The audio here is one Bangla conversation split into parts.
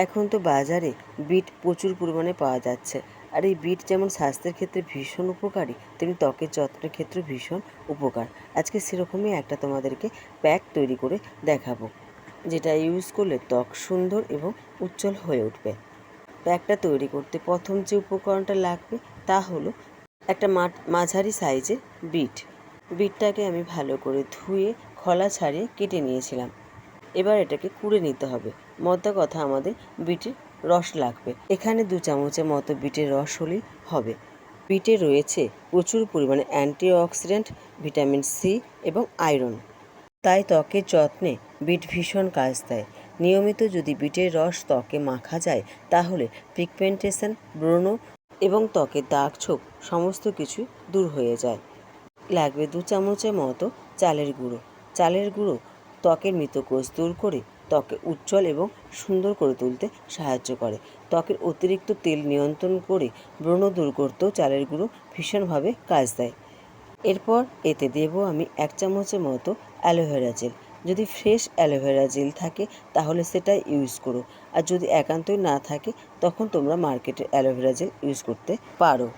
এখন তো বাজারে বিট প্রচুর পরিমাণে পাওয়া যাচ্ছে। আর এই বিট যেমন স্বাস্থ্যের ক্ষেত্রে ভীষণ উপকারী, তেমনি ত্বকের যত্নের ক্ষেত্রে ভীষণ উপকার। আজকে সেরকমই একটা তোমাদেরকে প্যাক তৈরি করে দেখাবো, যেটা ইউজ করলে ত্বক সুন্দর এবং উজ্জ্বল হয়ে উঠবে। প্যাকটা তৈরি করতে প্রথম যে উপকরণটা লাগবে তা হলো একটা মাঝারি সাইজের বিট। বিটটাকে আমি ভালো করে ধুয়ে খোলা ছাড়িয়ে কেটে নিয়েছিলাম। এবার এটাকে কুড়ে নিতে হবে। মোদ্দা কথা, আমাদের বিটের রস লাগবে। এখানে 2 চামচের মতো বিটের রস হলেই হবে। বিটে রয়েছে প্রচুর পরিমাণে অ্যান্টিঅক্সিডেন্ট, ভিটামিন সি এবং আয়রন। তাই ত্বকের যত্নে বিট ভীষণ কাজ দেয়। নিয়মিত যদি বিটের রস ত্বকে মাখা যায় তাহলে পিগমেন্টেশন, ব্রণ এবং ত্বকের দাগ ছোপ সমস্ত কিছু দূর হয়ে যায়। লাগবে 2 চামচের মতো চালের গুঁড়ো। চালের গুঁড়ো ত্বকের মৃতকোষ দূর করে ত্বকে উজ্জ্বল এবং সুন্দর করে তুলতে সাহায্য করে। ত্বকের অতিরিক্ত তেল নিয়ন্ত্রণ করে ব্রণ দূর করতেও চালের গুঁড়ো ভীষণভাবে কাজ দেয়। এরপর এতে দেব আমি 1 চামচের মতো অ্যালোভেরা জেল। যদি ফ্রেশ অ্যালোভেরা জেল থাকে তাহলে সেটা ইউজ করো, আর যদি একান্তই না থাকে তখন তোমরা মার্কেটের অ্যালোভেরা জেল ইউজ করতে পারো।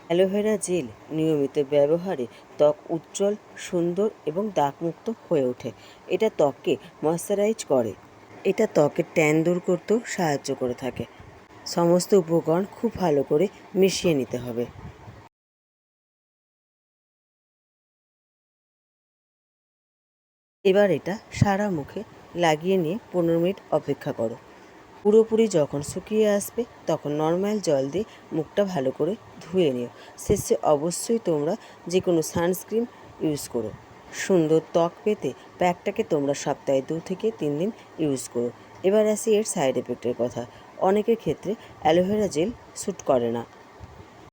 অ্যালোভেরা জেল নিয়মিত ব্যবহারে ত্বক উজ্জ্বল, সুন্দর এবং দাগমুক্ত হয়ে ওঠে। এটা ত্বককে ময়শ্চারাইজ করে। এটা ত্বকের ট্যান দূর করতেও সাহায্য করে থাকে। সমস্ত উপকরণ খুব ভালো করে মিশিয়ে নিতে হবে। এবার এটা সারা মুখে লাগিয়ে নিয়ে 15 মিনিট অপেক্ষা করো। পুরোপুরি যখন শুকিয়ে আসবে তখন নর্মাল জল দিয়ে মুখটা ভালো করে ধুয়ে নিও। শেষে অবশ্যই তোমরা যে কোনো সানস্ক্রিন ইউজ করো। সুন্দর ত্বক পেতে প্যাকটাকে তোমরা সপ্তাহে 2 থেকে 3 দিন ইউজ করো। এবার আসি এর সাইড এফেক্টের কথা। অনেকের ক্ষেত্রে অ্যালোভেরা জেল স্যুট করে না।